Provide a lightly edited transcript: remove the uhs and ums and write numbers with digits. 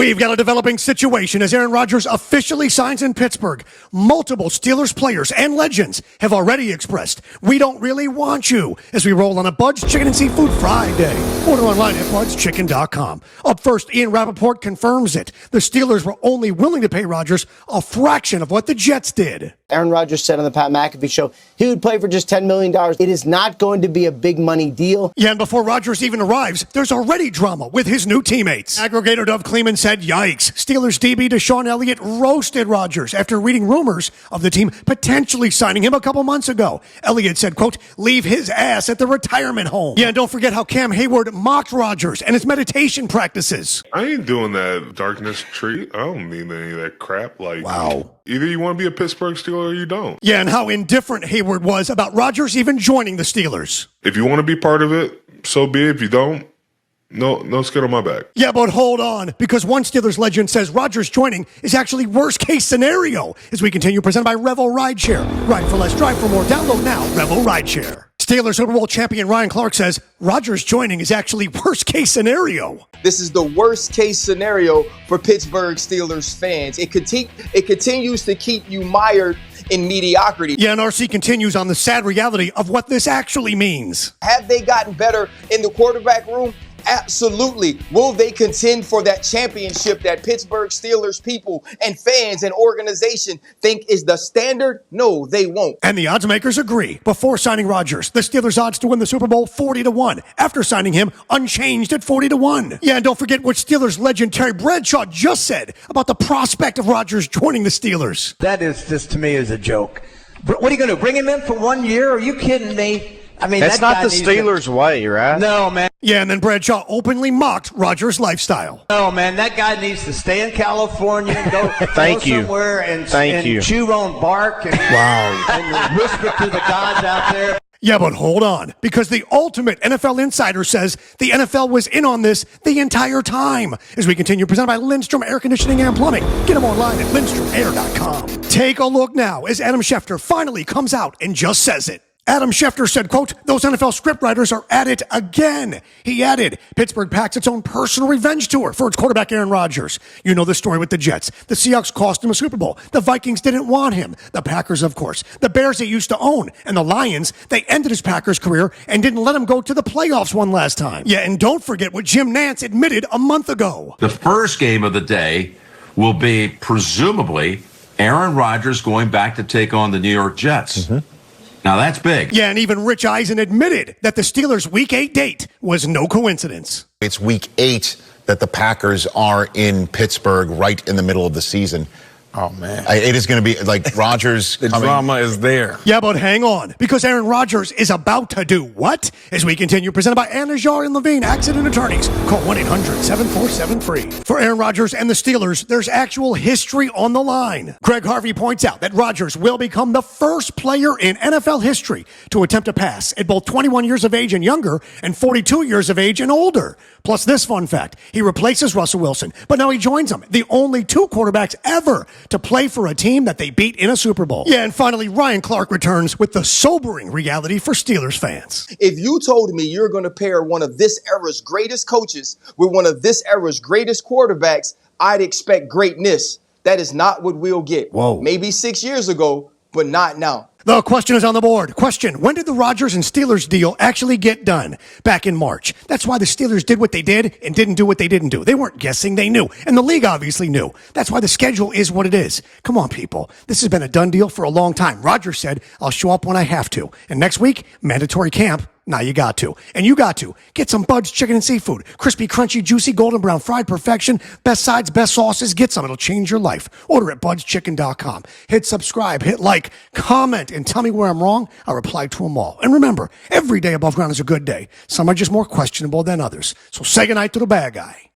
We've got a developing situation as Aaron Rodgers officially signs in Pittsburgh. Multiple Steelers players and legends have already expressed, "We don't really want you," as we roll on a Bud's Chicken and Seafood Friday. Order online at budschicken.com. Up first, Ian Rappaport confirms it. The Steelers were only willing to pay Rodgers a fraction of what the Jets did. Aaron Rodgers said on the Pat McAfee show he would play for just $10 million. It is not going to be a big money deal. Yeah, and before Rodgers even arrives, there's already drama with his new teammates. Aggregator Dov Kleeman said, yikes. Steelers DB DeShon Elliott roasted Rodgers after reading rumors of the team potentially signing him a couple months ago. Elliott said, quote, leave his ass at the retirement home. Yeah, and don't forget how Cam Hayward mocked Rodgers and his meditation practices. I ain't doing that darkness treat. I don't need any of that crap. Like, wow. Either you want to be a Pittsburgh Steeler or you don't. Yeah, and how indifferent Hayward was about Rodgers even joining the Steelers. If you want to be part of it, so be it. If you don't, no skin on my back. Yeah, but hold on, because one Steelers legend says Rodgers joining is actually worst case scenario. As we continue, presented by Revel Rideshare. Ride for less, drive for more. Download now, Revel Rideshare. Steelers Super Bowl champion Ryan Clark says Rodgers joining is actually worst case scenario. This is the worst case scenario for Pittsburgh Steelers fans. It continues to keep you mired in mediocrity. Yeah, and RC continues on the sad reality of what this actually means. Have they gotten better in the quarterback room? Absolutely. Will they contend for that championship that Pittsburgh Steelers people and fans and organization think is the standard? No, they won't. And the odds makers agree. Before signing Rodgers, the Steelers' odds to win the Super Bowl 40-1. After signing him, unchanged at 40-1. Yeah, and don't forget what Steelers legend Terry Bradshaw just said about the prospect of Rodgers joining the Steelers. That is just, to me, is a joke. What are you going to do? Bring him in for 1 year? Are you kidding me? I mean, that's not the Steelers' way, right? No, man. Yeah, and then Bradshaw openly mocked Rodgers' lifestyle. No, man, that guy needs to stay in California and go, somewhere and chew on bark and, and whisper to the gods out there. Yeah, but hold on, because the ultimate NFL insider says the NFL was in on this the entire time. As we continue, presented by Lindstrom Air Conditioning and Plumbing. Get them online at lindstromair.com. Take a look now as Adam Schefter finally comes out and just says it. Adam Schefter said, quote, those NFL scriptwriters are at it again. He added, Pittsburgh packs its own personal revenge tour for its quarterback Aaron Rodgers. You know the story with the Jets. The Seahawks cost him a Super Bowl. The Vikings didn't want him. The Packers, of course. The Bears he used to own. And the Lions, they ended his Packers career and didn't let him go to the playoffs one last time. Yeah, and don't forget what Jim Nantz admitted a month ago. The first game of the day will be presumably Aaron Rodgers going back to take on the New York Jets. Mm-hmm. Now, that's big. Yeah, and even Rich Eisen admitted that the Steelers' Week 8 date was no coincidence. It's Week 8 that the Packers are in Pittsburgh right in the middle of the season. Oh, man. It is going to be like Rodgers The drama is there. Yeah, but hang on, because Aaron Rodgers is about to do what? As we continue, presented by Anna Jar and Levine, Accident Attorneys. Call 1-800-747-FREE. For Aaron Rodgers and the Steelers, there's actual history on the line. Greg Harvey points out that Rodgers will become the first player in NFL history to attempt a pass at both 21 years of age and younger and 42 years of age and older. Plus this fun fact, he replaces Russell Wilson, but now he joins him, the only two quarterbacks ever to play for a team that they beat in a Super Bowl. Yeah, and finally, Ryan Clark returns with the sobering reality for Steelers fans. If you told me you're going to pair one of this era's greatest coaches with one of this era's greatest quarterbacks, I'd expect greatness. That is not what we'll get. Whoa. Maybe 6 years ago, but not now. The question is on the board. Question, when did the Rodgers and Steelers deal actually get done? Back in March. That's why the Steelers did what they did and didn't do what they didn't do. They weren't guessing, they knew. And the league obviously knew. That's why the schedule is what it is. Come on, people. This has been a done deal for a long time. Rodgers said, I'll show up when I have to. And next week, mandatory camp. Now you got to. And you got to. Get some Bud's Chicken and Seafood. Crispy, crunchy, juicy, golden brown, fried perfection. Best sides, best sauces. Get some. It'll change your life. Order at budschicken.com. Hit subscribe, hit like, comment, and tell me where I'm wrong. I'll reply to them all. And remember, every day above ground is a good day. Some are just more questionable than others. So say goodnight to the bad guy.